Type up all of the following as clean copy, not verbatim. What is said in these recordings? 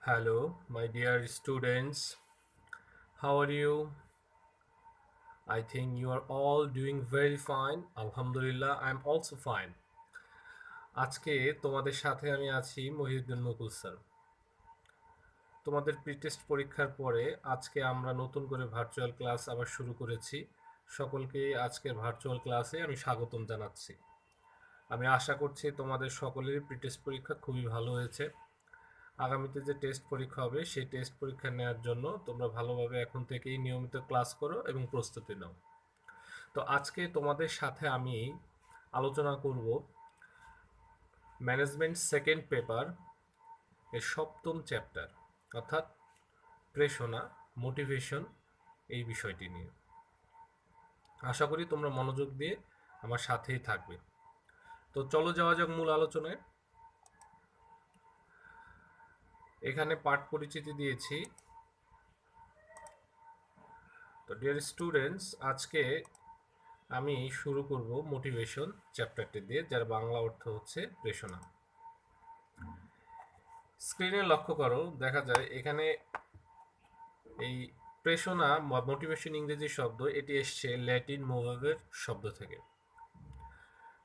Hello, my dear students. How are you? I think you are all doing very fine. Alhamdulillah, I'm also fine. আজকে তোমাদের সাথে আমি আছি মহিউদ্দিন মুকুল sir. তোমাদের pre test পরীক্ষার পরে আজকে আমরা নতুন করে ভার্চুয়াল ক্লাস আবার শুরু করেছি। সকলকে আজকের ভার্চুয়াল ক্লাসে আমি স্বাগতম জানাচ্ছি। আমি আশা করছি তোমাদের সকলেরই প্রি টেস্ট পরীক্ষা খুবই ভালো হয়েছে। আগামীতে যে টেস্ট পরীক্ষা হবে সেই টেস্ট পরীক্ষা নেওয়ার জন্য তোমরা ভালোভাবে এখন থেকেই নিয়মিত ক্লাস করো এবং প্রস্তুতি নাও। তো আজকে তোমাদের সাথে আমি আলোচনা করব ম্যানেজমেন্ট সেকেন্ড পেপার এর সপ্তম চ্যাপ্টার, অর্থাৎ প্রেরণা, মোটিভেশন, এই বিষয়টি নিয়ে। আশা করি তোমরা মনোযোগ দিয়ে আমার সাথেই থাকবে। তো চলো যাওয়া যাক মূল আলোচনায়। এখানে পাঠ পরিচিতি দিয়েছি। তো ডিয়ার স্টুডেন্টস, আজকে আমি শুরু করব মোটিভেশন চ্যাপ্টারটি দিয়ে, যার বাংলা অর্থ হচ্ছে প্রেরণা। স্ক্রিনে লক্ষ্য করো, দেখা যায় এখানে এই প্রেরণা বা মোটিভেশন ইংরেজি শব্দ, এটি এসছে ল্যাটিন মোভাভের শব্দ থেকে।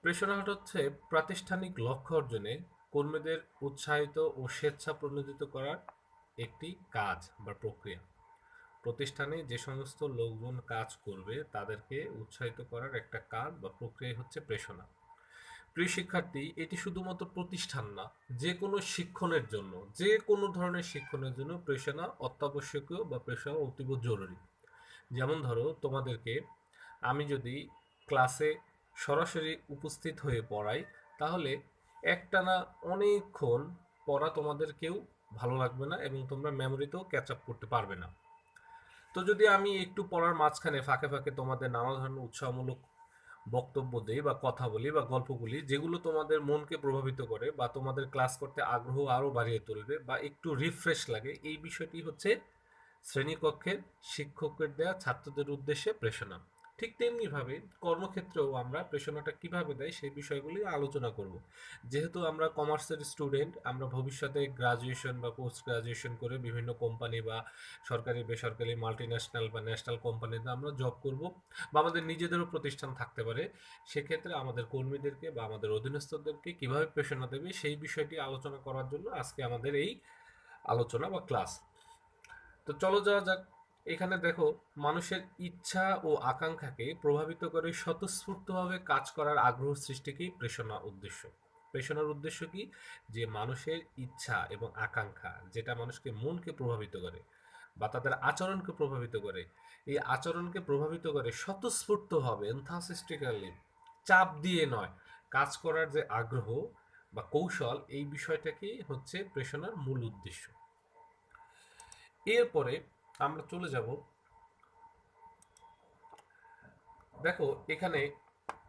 প্রেরণা হচ্ছে প্রাতিষ্ঠানিক লক্ষ্য অর্জনে কর্মীদের উৎসাহিত ও স্বেচ্ছা প্রণোদিত করার একটি কাজ বা প্রক্রিয়া। প্রতিষ্ঠানে যে সমস্ত লোকজন কাজ করবে তাদেরকে উৎসাহিত করার একটা কাজ বা প্রক্রিয়া হচ্ছে প্রেরণা। প্রিয় শিক্ষার্থী, এটি শুধুমাত্র প্রতিষ্ঠান না, যে কোনো শিক্ষণের জন্য, যে কোনো ধরনের শিক্ষণের জন্য প্রেরণা অত্যাবশ্যকীয় বা প্রেরণা অতীব জরুরি। যেমন ধরো, তোমাদেরকে আমি যদি ক্লাসে সরাসরি উপস্থিত হয়ে পড়াই, তাহলে একটানা অনেকক্ষণ পড়া তোমাদেরকেও ভালো লাগবে না এবং তোমরা মেমোরিতেও ক্যাচ আপ করতে পারবে না। তো যদি আমি একটু পড়ার মাঝখানে ফাঁকে ফাঁকে তোমাদের নানা ধরনের উৎসাহমূলক বক্তব্য দেই বা কথা বলি বা গল্প বলি, যেগুলো তোমাদের মনকে প্রভাবিত করে বা তোমাদের ক্লাস করতে আগ্রহ আরও বাড়িয়ে তুলবে বা একটু রিফ্রেশ লাগে, এই বিষয়টি হচ্ছে শ্রেণীকক্ষের শিক্ষকের দেয়া ছাত্রদের উদ্দেশ্যে প্রেরণা। ঠিক তেমনিভাবে কর্মক্ষেত্রেও আমরা প্রেরণাটা কিভাবে দেয় সেই বিষয়গুলি আলোচনা করব। যেহেতু আমরা কমার্সের স্টুডেন্ট, আমরা ভবিষ্যতে গ্রাজুয়েশন বা পোস্ট গ্রাজুয়েশন করে বিভিন্ন কোম্পানি বা সরকারি বেসরকারি মাল্টি ন্যাশনাল বা ন্যাশনাল কোম্পানিতে আমরা জব করব বা আমাদের নিজেদেরও প্রতিষ্ঠান থাকতে পারে। সেক্ষেত্রে আমাদের কর্মীদেরকে বা আমাদের অধীনস্থদেরকে কীভাবে প্রেরণা দেবে সেই বিষয়টি আলোচনা করার জন্য আজকে আমাদের এই আলোচনা বা ক্লাস। তো চলো যাওয়া যাক। এখানে দেখো, মানুষের ইচ্ছা ও আকাঙ্ক্ষাকে প্রভাবিত করে স্বতঃস্ফূর্তভাবে কাজ করার আগ্রহ সৃষ্টিকেই প্রেরণা উদ্দেশ্য। প্রেরণার উদ্দেশ্য কি? যে মানুষের ইচ্ছা এবং আকাঙ্ক্ষা, যেটা মানুষকে মনকে প্রভাবিত করে বা তাদের আচরণকে প্রভাবিত করে, এই আচরণকে প্রভাবিত করে স্বতঃস্ফূর্তভাবে, এনথাসিস্টিক্যালি, চাপ দিয়ে নয়, কাজ করার যে আগ্রহ বা কৌশল, এই বিষয়টাকেই হচ্ছে প্রেরণার মূল উদ্দেশ্য। এরপরে আমরা চলে যাব, দেখো এখানে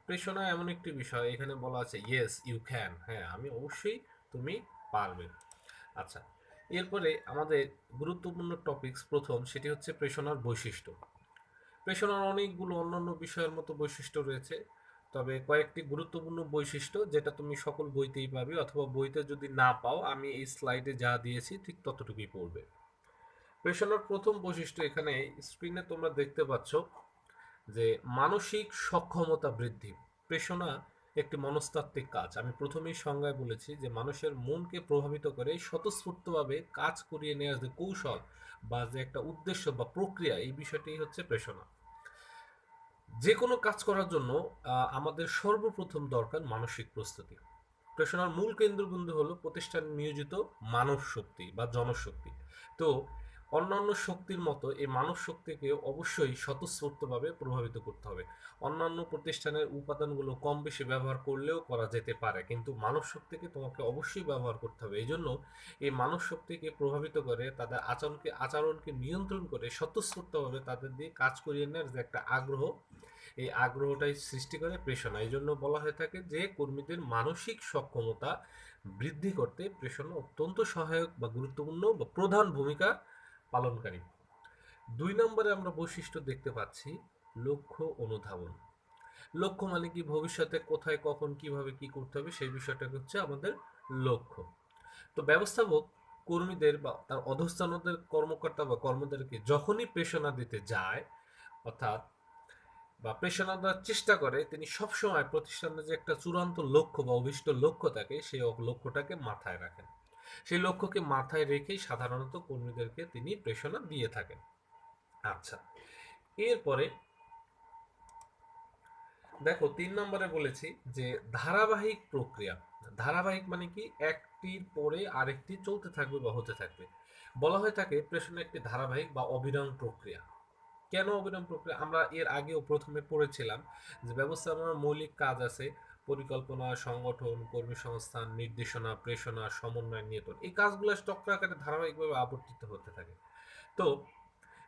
প্রেরণা এমন একটি বিষয়, এখানে বলা আছে ইয়েস ইউ ক্যান, হ্যাঁ আমি অবশ্যই, তুমি পারবে। আচ্ছা, এরপরে আমাদের গুরুত্বপূর্ণ টপিকস প্রথম, সেটি হচ্ছে প্রেরণার বৈশিষ্ট্য। প্রেরণার অনেকগুলো অন্যান্য বিষয়ের মতো বৈশিষ্ট্য রয়েছে, তবে কয়েকটি গুরুত্বপূর্ণ বৈশিষ্ট্য যেটা তুমি সকল বইতেই পাবে, অথবা বইতে যদি না পাও আমি এই স্লাইডে যা দিয়েছি ঠিক ততটুকুই পড়বে। প্রেরণার প্রথম বৈশিষ্ট্য এখানে স্ক্রিনে তোমরা দেখতে পাচ্ছ যে মানসিক সক্ষমতা বৃদ্ধি। প্রেরণা একটি মনস্তাত্ত্বিক কাজ। আমি প্রথমেই সংজ্ঞায় বলেছি যে মানুষের মনকে প্রভাবিত করে স্বতঃস্ফূর্তভাবে কাজ করিয়ে নেওয়ার যে কৌশল বা যে একটা উদ্দেশ্য বা প্রক্রিয়া, এই বিষয়টি হচ্ছে প্রেরণা। যে কোনো কাজ করার জন্য আমাদের সর্বপ্রথম দরকার মানসিক প্রস্তুতি। প্রেরণার মূল কেন্দ্রবিন্দু হলো প্রতিষ্ঠান নিয়োজিত মানব শক্তি বা জনশক্তি। তো অন্যান্য শক্তির মতো এই মানব শক্তিকে অবশ্যই স্বতঃস্ফূর্তভাবে প্রভাবিত করতে হবে। অন্যান্য প্রতিষ্ঠানের উপাদানগুলো কম বেশি ব্যবহার করলেও করা যেতে পারে, কিন্তু মানব শক্তিকে তোমাকে অবশ্যই ব্যবহার করতে হবে। এই জন্য এই মানব শক্তিকে প্রভাবিত করে তাদের আচরণকে নিয়ন্ত্রণ করে স্বতঃস্ফূর্তভাবে তাদের দিয়ে কাজ করিয়ে নেওয়ার যে একটা আগ্রহ, এই আগ্রহটাই সৃষ্টি করে প্রেরণা। এই জন্য বলা হয়ে থাকে যে কর্মীদের মানসিক সক্ষমতা বৃদ্ধি করতে প্রেরণা অত্যন্ত সহায়ক বা গুরুত্বপূর্ণ বা প্রধান ভূমিকা পালনকারী। 2 নম্বরে আমরা বৈশিষ্ট্য দেখতে পাচ্ছি লক্ষ্য অনুধাবন। লক্ষ্য মানে কি? ভবিষ্যতে কোথায় কখন কিভাবে কি করতে হবে সেই বিষয়টা হচ্ছে আমাদের লক্ষ্য। তো ব্যবস্থাপক কর্মীদের বা তার অধস্তনদের কর্মকর্তা বা কর্মচারীকে যখনই প্রেরণা দিতে যায়, অর্থাৎ বা প্রেরণা দেওয়ার চেষ্টা করে, তিনি সবসময় প্রতিষ্ঠানের যে একটা চূড়ান্ত লক্ষ্য বা অভিষ্ট লক্ষ্য থাকে সেই লক্ষ্যটাকে মাথায় রাখেন। সেই লক্ষ্যকে মাথায় রেখেই সাধারণত কর্মীদেরকে তিনি প্রেরণা দিয়ে থাকেন। আচ্ছা, এরপরে দেখো ৩ নম্বরে বলেছি যে ধারাবাহিক প্রক্রিয়া। ধারাবাহিক মানে কি, একটির পরে আরেকটি চলতে থাকবে বা হতে থাকবে। বলা হয়ে থাকে প্রেষণা একটি ধারাবাহিক বা অবিরাম প্রক্রিয়া। কেন অবিরাম প্রক্রিয়া? আমরা এর আগেও প্রথমে পড়েছিলাম যে ব্যবস্থাপনার মৌলিক কাজ আছে পরিকল্পনা, সংগঠন, কর্মী সংস্থান, নির্দেশনা, প্রেষণা, সমন্বয়, নিয়ন্ত্রণ। এই কাজগুলো চক্র আকারে ধারাবাহিকভাবে আবর্তিত হতে থাকে। তো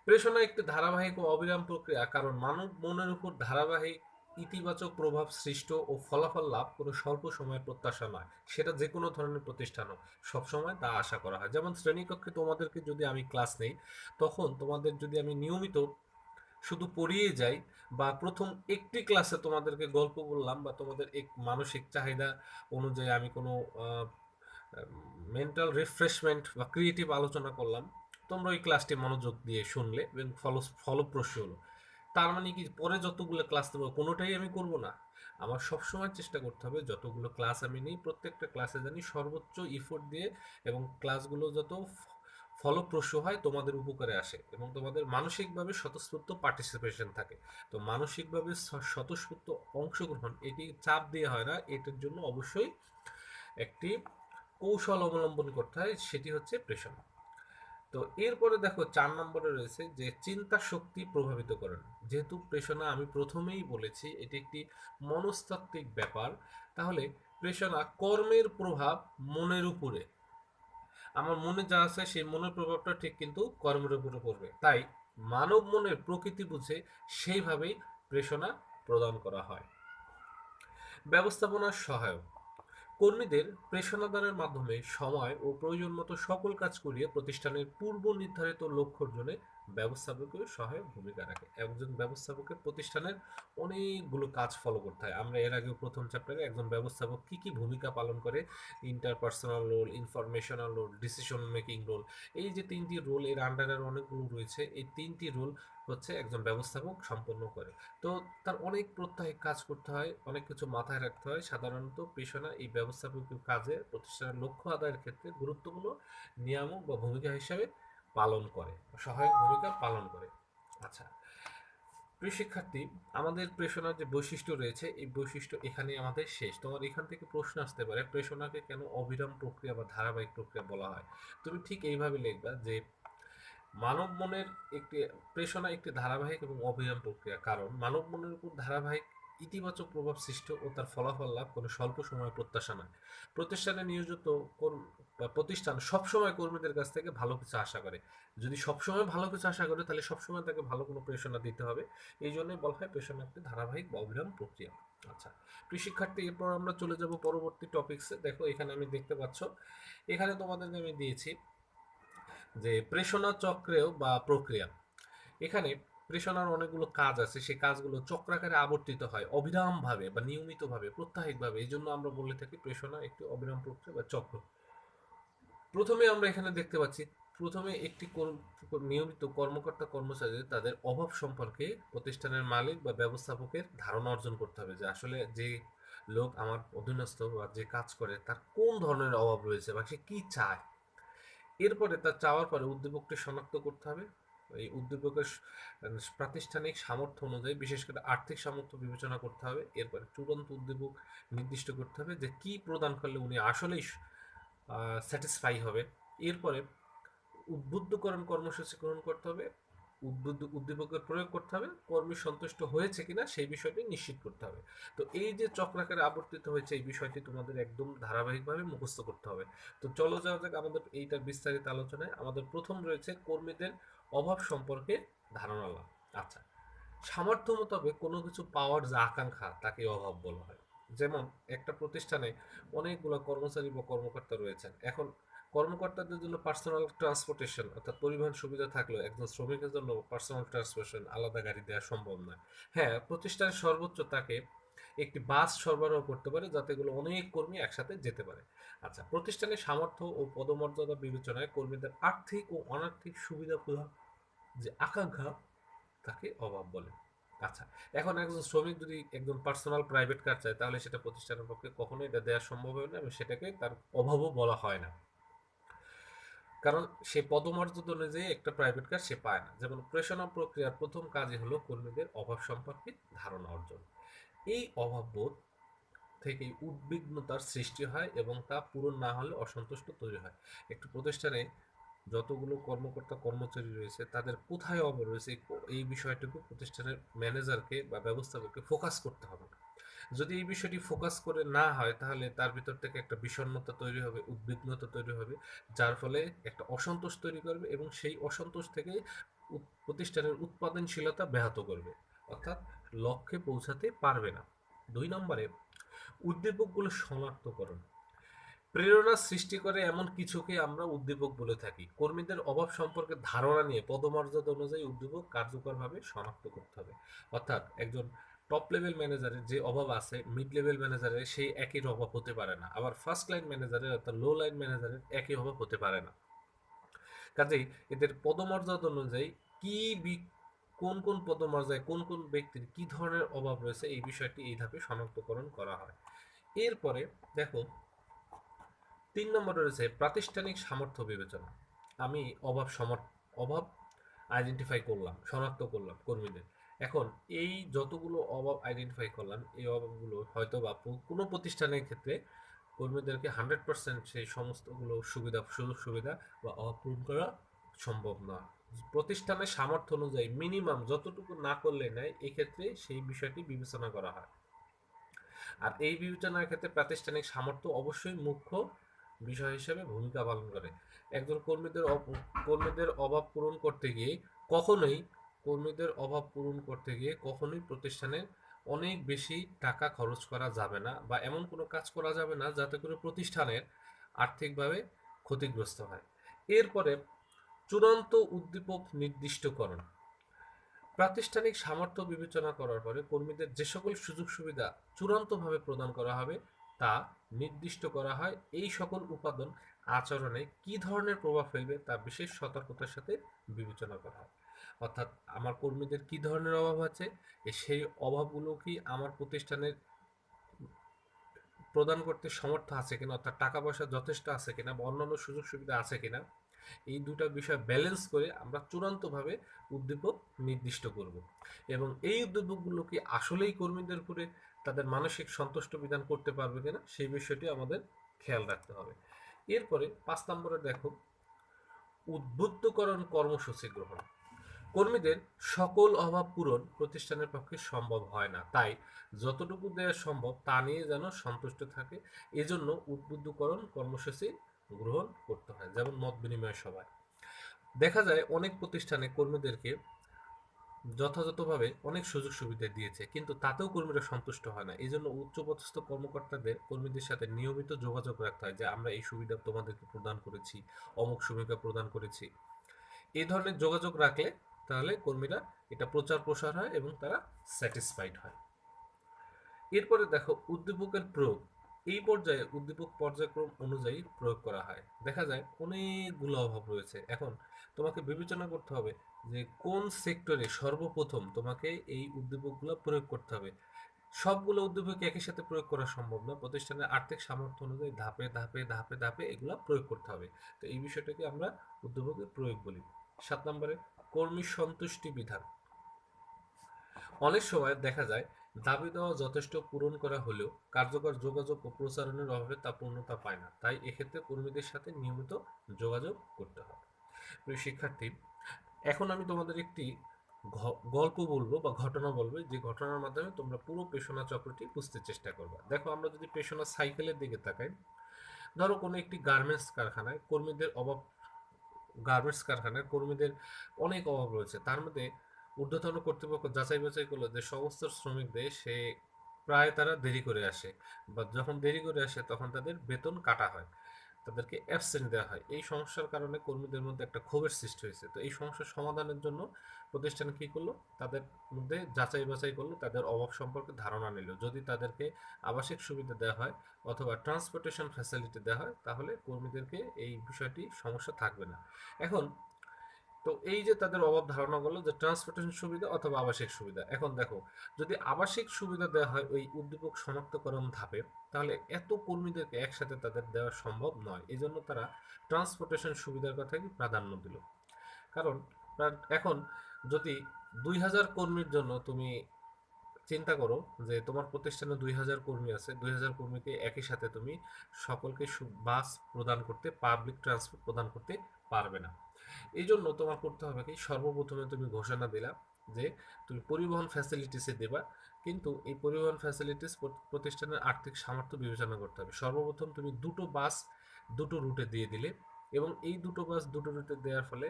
প্রেষণা একটি ধারাবাহিক ও অবিরাম প্রক্রিয়া, কারণ মানব মনের উপর ধারাবাহিক ইতিবাচক প্রভাব সৃষ্ট ও ফলাফল লাভ কোনো স্বল্প সময়ের প্রত্যাশা নয়। সেটা যে কোনো ধরনের প্রতিষ্ঠান হোক, সবসময় তা আশা করা হয়। যেমন শ্রেণীকক্ষে তোমাদেরকে যদি আমি ক্লাস নেই, তখন তোমাদের যদি আমি নিয়মিত শুধু পড়িয়ে যাই, বা প্রথম একটি ক্লাসে তোমাদেরকে গল্প বললাম, বা তোমাদের এক মানসিক চাহিদা অনুযায়ী আমি কোনো মেন্টাল রিফ্রেশমেন্ট বা ক্রিয়েটিভ আলোচনা করলাম, তোমরা ওই ক্লাসটি মনোযোগ দিয়ে শুনলে এবং ফলপ্রসূ হলো। তার মানে কি পরে যতগুলো ক্লাস দেবো কোনোটাই আমি করব না? আমার সবসময় চেষ্টা করতে হবে যতগুলো ক্লাস আমি নিই প্রত্যেকটা ক্লাসে জানি সর্বোচ্চ ইফোর্ট দিয়ে, এবং ক্লাসগুলো যত ফলপ্রসূ হয়, তোমাদের উপকারে আসে এবং তোমাদের মানসিকভাবে স্বতঃস্ফূর্ত পার্টিসিপেশন থাকে। তো মানসিকভাবে স্বতঃস্ফূর্ত অংশগ্রহণ, এটি চাপ দিয়ে হয় না, এটার জন্য অবশ্যই একটি কৌশল অবলম্বন করতে হয়, সেটি হচ্ছে প্রেষণ। তো এরপরে দেখো ৪ নম্বরে রয়েছে যে চিন্তা শক্তি প্রভাবিত করেন। যেহেতু প্রেষণা আমি প্রথমেই বলেছি এটি একটি মনস্তাত্ত্বিক ব্যাপার, তাহলে প্রেষণা কর্মের প্রভাব মনের উপরে, আমার মনে যা আছে সেই মনের প্রভাবটা ঠিক কিন্তু কর্মের উপরে পড়বে। তাই মানব মনের প্রকৃতি বুঝে সেইভাবেই প্রেষণা প্রদান করা হয়। ব্যবস্থাপনার সহায়ক, কর্মীদের প্রেষণাদানের মাধ্যমে সময় ও প্রয়োজন মতো সকল কাজ করিয়ে প্রতিষ্ঠানের পূর্ব নির্ধারিত লক্ষ্য অর্জনে ব্যবস্থাপকের সহায়ক ভূমিকা রাখে। একজন ব্যবস্থাপকের প্রতিষ্ঠানের অনেকগুলো কাজ ফলো করতে হয়। আমরা এর আগেও প্রথম চ্যাপ্টারে একজন ব্যবস্থাপক কি কি ভূমিকা পালন করে, interpersonal role, informational role, decision making role, এই যে 3টি রোল, এর আন্ডারে অনেকগুলো রয়েছে, এই 3টি রোল হচ্ছে একজন ব্যবস্থাপক সম্পন্ন করে। তো তার অনেক প্রত্যহিক কাজ করতে হয়, অনেক কিছু মাথায় রাখতে হয়। সাধারণত পেশনা এই ব্যবস্থাপকীয় কাজে প্রতিষ্ঠানের লক্ষ্য আদায়ের ক্ষেত্রে গুরুত্বপূর্ণ নিয়ামক বা ভূমিকা হিসাবে পালন করে, সহায়ক ভূমিকা পালন করে। আচ্ছা, প্রিয় শিক্ষার্থী, আমাদের প্রেষণার যে বৈশিষ্ট্য রয়েছে এই বৈশিষ্ট্য এখানে আমাদের শেষ। তোমার এখান থেকে প্রশ্ন আসতে পারে প্রেষণাকে কেন অবিরাম প্রক্রিয়া বা ধারাবাহিক প্রক্রিয়া বলা হয়। তুমি ঠিক এইভাবে লিখবা যে মানব মনের একটি প্রেষণা একটি ধারাবাহিক এবং অবিরাম প্রক্রিয়া, কারণ মানব মনের উপর ধারাবাহিক ইতিবাচক প্রভাব সৃষ্টি ও তার ফলাফল লাভ কোনো স্বল্প সময়ের প্রত্যাশা নয়। প্রতিষ্ঠানে নিয়োজিত বা প্রতিষ্ঠান সবসময় কর্মীদের কাছ থেকে ভালো কিছু আশা করে। যদি সবসময় ভালো কিছু আশা করে তাহলে সবসময় তাকে ভালো কোনো প্রেষণা দিতে হবে। এই জন্যই বলা হয় প্রেষণা একটি ধারাবাহিক বা অবিরাম প্রক্রিয়া। আচ্ছা, প্রিয় শিক্ষার্থী, এরপর আমরা চলে যাব পরবর্তী টপিকসে। দেখো এখানে আমি দেখতে পাচ্ছ, এখানে তোমাদেরকে আমি দিয়েছি যে প্রেষণা চক্রেও বা প্রক্রিয়া। এখানে প্রেষণার অনেকগুলো কাজ আছে, সেই কাজগুলো চক্রাকারে আবর্তিত হয় অবিরামভাবে বা নিয়মিতভাবে, প্রত্যাহিকভাবে। এই জন্য আমরা বলে থাকি প্রেষণা একটি অবিরাম প্রক্রিয়া বা চক্র। প্রথমে আমরা এখানে দেখতে পাচ্ছি, প্রথমে একটি নিয়মিত কর্মকর্তা কর্মচারী তাদের অভাব সম্পর্কে প্রতিষ্ঠানের মালিক বা ব্যবস্থাপকের ধারণা অর্জন করতে হবে, যে আসলে যে লোক আমার অধীনস্থ বা যে কাজ করে তার কোন ধরনের অভাব রয়েছে বা সে কি চায়। এরপরে তার চাওয়ার পরে উদ্দীপকটি শনাক্ত করতে হবে। এই উদ্দীপকের প্রাতিষ্ঠানিক সামর্থ্য অনুযায়ী, বিশেষ করে আর্থিক সামর্থ্য বিবেচনা করতে হবে। এরপরে চূড়ান্ত উদ্দীপক নির্দিষ্ট করতে হবে যে কি প্রদান করলে উনি আসলেই স্যাটিসফাই হবে। এরপরে উদ্বুদ্ধকরণ কর্মসূচি গ্রহণ করতে হবে, উদ্দীপকের প্রয়োগ করতে হবে, কর্মী সন্তুষ্ট হয়েছে কিনা সেই বিষয়টি নিশ্চিত করতে হবে। তো এই যে চক্রাকারে আবর্তিত হয়েছে এই বিষয়টি তোমাদের একদম ধারাবাহিকভাবে মুখস্থ করতে হবে। তো চলো যাওয়া যাক আমাদের এইটার বিস্তারিত আলোচনায়। আমাদের প্রথম রয়েছে কর্মীদের অভাব সম্পর্কে ধারণা লাভ। আচ্ছা, সামর্থ্য মোতাবেক কোনো কিছু পাওয়ার যে আকাঙ্ক্ষা তাকে অভাব বলা হয়। যেমন একটা প্রতিষ্ঠানে অনেকগুলো কর্মচারী বা কর্মকর্তা রয়েছেন, এখন কর্মকর্তাদের জন্য পার্সোনাল ট্রান্সপোর্টেশন অর্থাৎ পরিবহন সুবিধা থাকলেও একজন শ্রমিকের জন্য পার্সোনাল ট্রান্সপোর্টেশন আলাদা গাড়ি দেওয়া সম্ভব নয়। হ্যাঁ, প্রতিষ্ঠানের সর্বোচ্চ তাকে একটি বাস সরবরাহ করতে পারে যাতে এগুলো অনেক কর্মী একসাথে যেতে পারে। আচ্ছা, প্রতিষ্ঠানের সামর্থ্য ও পদমর্যাদা বিবেচনায় কর্মীদের আর্থিক ও অনার্থিক সুবিধা প্রদান যে আকাঙ্ক্ষা তাকে অভাব বলে। আচ্ছা, এখন একজন শ্রমিক যদি একজন পার্সোনাল প্রাইভেট কার চায় তাহলে সেটা প্রতিষ্ঠানের পক্ষে কখনোই এটা দেওয়া সম্ভব হয় না এবং সেটাকে তার অভাবও বলা হয় না, কারণ সে পদমর্যাদা অনুযায়ী একটা প্রাইভেট কার সে পায় না। যেমন প্রেষণা প্রক্রিয়ার প্রথম কাজই হলো কর্মীদের অভাব সম্পর্কে ধারণা অর্জন। এই অভাববোধ থেকে উদ্বিগ্নতার সৃষ্টি হয় এবং তা পূরণ না হলে অসন্তুষ্ট তৈরি হয়। একটি প্রতিষ্ঠানে যতগুলো কর্মকর্তা কর্মচারী রয়েছে তাদের কোথায় অভাব রয়েছে এই বিষয়টুকু প্রতিষ্ঠানের ম্যানেজারকে বা ব্যবস্থাপককে ফোকাস করতে হবে। যদি এই বিষয়টি ফোকাস করে না হয় তাহলে তার ভিতর থেকে একটা বিষণ্ণতা তৈরি হবে, উদ্বিগ্নতা তৈরি হবে, যার ফলে একটা অসন্তোষ তৈরি করবে এবং সেই অসন্তোষ থেকে প্রতিষ্ঠানের উৎপাদনশীলতা ব্যাহত করবে, অর্থাৎ লক্ষ্যে পৌঁছাতে পারবে না। 2 নম্বরে উদ্দীপকগুলো শনাক্তকরণ। প্রেরণা সৃষ্টি করে এমন কিছুকে আমরা উদ্দীপক বলে থাকি। কর্মীদের অভাব সম্পর্কে ধারণা নিয়ে পদমর্যাদা অনুযায়ী উদ্দীপক কার্যকরভাবে শনাক্ত করতে হবে। অর্থাৎ একজন টপ লেভেল ম্যানেজারের যে অভাব আছে মিড লেভেল ম্যানেজারের সেই একই অভাব হতে পারে না, আবার ফার্স্ট লাইন ম্যানেজারের অর্থাৎ লো লাইন ম্যানেজারের একই অভাব হতে পারে না। কাজেই এদের পদমর্যাদা অনুযায়ী কি কোন কোন পদমর্যাদায় কোন কোন ব্যক্তির কি ধরনের অভাব রয়েছে এই বিষয়টি এই ধাপে শনাক্তকরণ করা হয়। এরপরে দেখো 3 নম্বরে রয়েছে প্রাতিষ্ঠানিক সামর্থ্য বিবেচনা। আমি অভাব আইডেন্টিফাই করলাম, শনাক্ত করলাম কর্মীদের। এখন এই যতগুলো অভাব আইডেন্টিফাই করলাম এই অভাবগুলো হয়তো বা কোনো প্রতিষ্ঠানের ক্ষেত্রে কর্মীদেরকে 100% সেই সমস্তগুলো সুযোগ সুবিধা বা অভাব পূরণ করা সম্ভব নয়। প্রতিষ্ঠানের সামর্থ্য অনুযায়ী মিনিমাম যতটুকু না করলে নেয় এক্ষেত্রে সেই বিষয়টি বিবেচনা করা হয়। আর এই বিবেচনার ক্ষেত্রে প্রাতিষ্ঠানিক সামর্থ্য অবশ্যই মুখ্য বিষয় হিসেবে ভূমিকা পালন করে। একজন কর্মীদের অভাব পূরণ করতে গিয়ে কখনোই কখনোই প্রতিষ্ঠানে অনেক বেশি টাকা খরচ করা যাবে না বা এমন কোনো কাজ করা যাবে না যাতে করে প্রতিষ্ঠানের আর্থিকভাবে ক্ষতিগ্রস্ত হয়। এরপরে চূড়ান্ত উদ্দীপক নির্দিষ্টকরণ। প্রাতিষ্ঠানিক সামর্থ্য বিবেচনা করার পরে কর্মীদের যে সকল সুযোগ সুবিধা চূড়ান্তভাবে প্রদান করা হবে তা নির্দিষ্ট করা হয়। এই সকল উপাদান আচরণে কি ধরনের প্রভাব ফেলবে তা বিশেষ সতর্কতার সাথে বিবেচনা করা হয়। অর্থাৎ আমার কর্মীদের কি ধরনের অভাব আছে, সেই অভাবগুলো কি আমার প্রতিষ্ঠানের প্রদান করতে সমর্থ আছে কিনা, অর্থাৎ টাকা পয়সা যথেষ্ট আছে কিনা বা অন্যান্য সুযোগ সুবিধা আছে কিনা, এই দুটা বিষয় ব্যালেন্স করে আমরা চূড়ান্তভাবে উদ্দীপক নির্দিষ্ট করব এবং এই উদ্দীপকগুলো কি আসলেই কর্মীদের উপরে তাদের মানসিক সন্তুষ্ট বিধান করতে পারবে কিনা সেই বিষয়টি আমাদের খেয়াল রাখতে হবে। এরপরে 5 নম্বরে দেখো উদ্বুদ্ধকরণ কর্মসূচি গ্রহণ। কর্মীদের সকল অভাব পূরণ প্রতিষ্ঠানের পক্ষে সম্ভব হয় না, তাই যতটুকু দেওয়া সম্ভব তা নিয়ে যেন সন্তুষ্ট থাকে এজন্য উদ্বুদ্ধকরণ কর্মসূচি গ্রহণ করতে হয়। যেমন মত বিনিময় সভায় দেখা যায় অনেক প্রতিষ্ঠানে কর্মীদেরকে যথাযথভাবে অনেক সুযোগ সুবিধা দিয়েছে কিন্তু তাতেও কর্মীরা সন্তুষ্ট হয় না। এই জন্য উচ্চপদস্থ কর্মকর্তাদের কর্মীদের সাথে নিয়মিত যোগাযোগ রাখতে হয় যে আমরা এই সুবিধা তোমাদেরকে প্রদান করেছি, অমুক সুবিধা প্রদান করেছি। এই ধরনের যোগাযোগ রাখলে তাহলে কর্মীরা এটা প্রচার প্রসার হয় এবং তারা স্যাটিসফাইড হয়। এরপরে দেখো উদ্দীপকের প্রয়োগ। এই পর্যায়ে উদ্দীপক পর্যায়ক্রম অনুযায়ী প্রয়োগ করা হয়। দেখা যায় অনেকগুলো অভাব রয়েছে, এখন তোমাকে বিবেচনা করতে হবে যে কোন সেক্টরে সর্বপ্রথম তোমাকে এই উদ্দীপকগুলো প্রয়োগ করতে হবে। সবগুলো উদ্দীপক একই সাথে প্রয়োগ করা সম্ভব না, প্রতিষ্ঠানের আর্থিক সামর্থ্য অনুযায়ী ধাপে ধাপে ধাপে ধাপে এগুলো প্রয়োগ করতে হবে। তো এই বিষয়টাকে আমরা উদ্দীপকের প্রয়োগ বলি। 7 নম্বরে কর্মী সন্তুষ্টি বিধান। অনেক সময় দেখা যায় দাবি দেওয়া যথেষ্ট পূরণ করা হলেও কার্যকর যোগাযোগ ও প্রচারণের অভাবে তা পূর্ণতা পায় না, তাই এক্ষেত্রে কর্মীদের সাথে নিয়মিত যোগাযোগ করতে হবে। প্রিয় শিক্ষার্থী, এখন আমি তোমাদের একটি গল্প বলবো বা ঘটনা বলবো যে ঘটনার মাধ্যমে তোমরা পুরো পেশনা চক্রটি বুঝতে চেষ্টা করবে। দেখো আমরা যদি পেশনা সাইকেলের দিকে তাকাই, ধরো কোনো একটি গার্মেন্টস কারখানায় কর্মীদের অনেক অভাব রয়েছে, তার মধ্যে ঊর্ধ্বতন কর্তৃপক্ষ যাচাই বাছাই করলো যে সমস্ত শ্রমিকদের সে প্রায় তারা দেরি করে আসে বা যখন দেরি করে আসে তখন তাদের বেতন কাটা হয়। তাদেরকে অ্যাবসেন্ট দেওয়া হয়। এই সমস্যার কারণে কর্মীদের মধ্যে একটা ক্ষোভের সৃষ্টি হয়েছে। তো এই সমস্যার সমাধানের জন্য প্রতিষ্ঠান কি করলো, তাদের মধ্যে যাচাই বাছাই করলো, তাদের অভাব সম্পর্কে ধারণা নিল। যদি তাদেরকে আবাসিক সুবিধা দেওয়া হয় অথবা ট্রান্সপোর্টেশন ফ্যাসিলিটি দেওয়া হয়, তাহলে কর্মীদেরকে এই বিষয়টি সমস্যা থাকবে না। এখন তো এই যে তাদের অভাব ধারণা করলো যে ট্রান্সপোর্টেশন সুবিধা অথবা আবাসিক সুবিধা, এখন দেখো যদি আবাসিক সুবিধা দেওয়া হয় ওই উদ্দীপক শনাক্তকরণ ধাপে, তাহলে এত কর্মীদেরকে একসাথে তাদের দেওয়া সম্ভব নয়। এই জন্য তারা ট্রান্সপোর্টেশন সুবিধার কথাই প্রাধান্য দিল। কারণ এখন যদি 2000 কর্মীর জন্য তুমি চিন্তা করো যে তোমার প্রতিষ্ঠানে 2000 কর্মী আছে, 2000 কর্মীকে একই সাথে তুমি সকলকে বাস প্রদান করতে, পাবলিক ট্রান্সপোর্ট প্রদান করতে পারবে না। এই জন্য তোমার করতে হবে কি, সর্বপ্রথমে তুমি ঘোষণা দিলা যে তুমি পরিবহন ফ্যাসিলিটিসে দেবা, কিন্তু এই পরিবহন ফ্যাসিলিটিস প্রতিষ্ঠানের আর্থিক সামর্থ্য বিবেচনা করতে হবে। সর্বপ্রথম তুমি দুটো বাস দুটো রুটে দিয়ে দিলে, এবং এই দুটো বাস দুটো রুটে দেওয়ার ফলে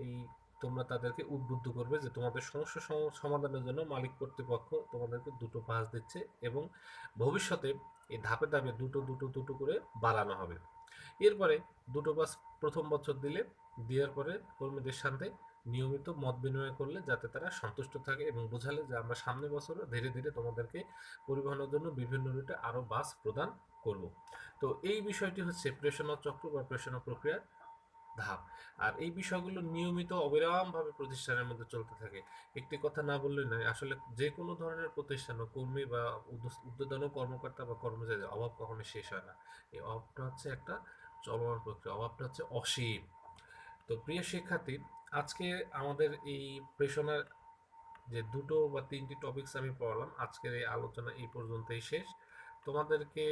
এই তোমরা তাদেরকে উদ্বুদ্ধ করবে যে তোমাদের সমস্যা সমাধানের জন্য মালিক কর্তৃপক্ষ তোমাদেরকে দুটো বাস দিচ্ছে, এবং ভবিষ্যতে এই ধাপে ধাপে দুটো দুটো দুটো করে বাড়ানো হবে। এরপরে দুটো বাস প্রথম বছর দিলে, দেওয়ার পরে কর্মীদের সাথে নিয়মিত মত বিনিময় করলে যাতে তারা সন্তুষ্ট থাকে, এবং বোঝালে যে আমরা সামনের বছরও ধীরে ধীরে তোমাদেরকে পরিবহনের জন্য বিভিন্ন রুটে আরও বাস প্রদান করব। তো এই বিষয়টি হচ্ছে প্রেষণা চক্র বা প্রেষণা প্রক্রিয়ার ধাপ। আর এই বিষয়গুলো নিয়মিত অবিরামভাবে প্রতিষ্ঠানের মধ্যে চলতে থাকে। একটি কথা না বললেই নয়, আসলে যে কোনো ধরনের প্রতিষ্ঠান ও কর্মী বা ঊর্ধ্বতন কর্মকর্তা বা কর্মচারীদের অভাব কখনো শেষ হয় না। এই অভাবটা হচ্ছে একটা চলমান প্রক্রিয়া, অভাবটা হচ্ছে অসীম। তো প্রিয় শিক্ষার্থী, আজকে আমাদের এই প্রেষণার যে দুটো বা তিনটি টপিকস আমি পড়ালাম, আজকের এই আলোচনা এই পর্যন্তই শেষ। তোমাদেরকে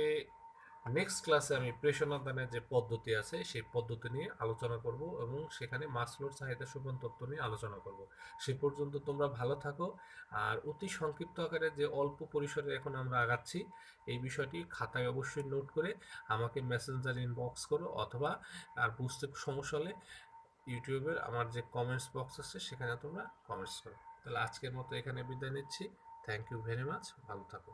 নেক্সট ক্লাসে আমি প্রেষণা দানের যে পদ্ধতি আছে সেই পদ্ধতি নিয়ে আলোচনা করব, এবং সেখানে মাসলোর চাহিদা সুপন তত্ত্ব নিয়ে আলোচনা করব। সে পর্যন্ত তোমরা ভালো থাকো। আর অতি সংক্ষিপ্ত আকারে যে অল্প পরিসরে এখন আমরা আগাচ্ছি, এই বিষয়টি খাতায় অবশ্যই নোট করে আমাকে মেসেঞ্জার ইনবক্স করো, অথবা আর বুঝতে সমস্যা হলে ইউটিউবের আমার যে কমেন্টস বক্স আছে সেখানে তোমরা কমেন্টস করো। তাহলে আজকের মতো এখানে বিদায় নিচ্ছি। থ্যাংক ইউ ভেরি মাচ, ভালো থাকো।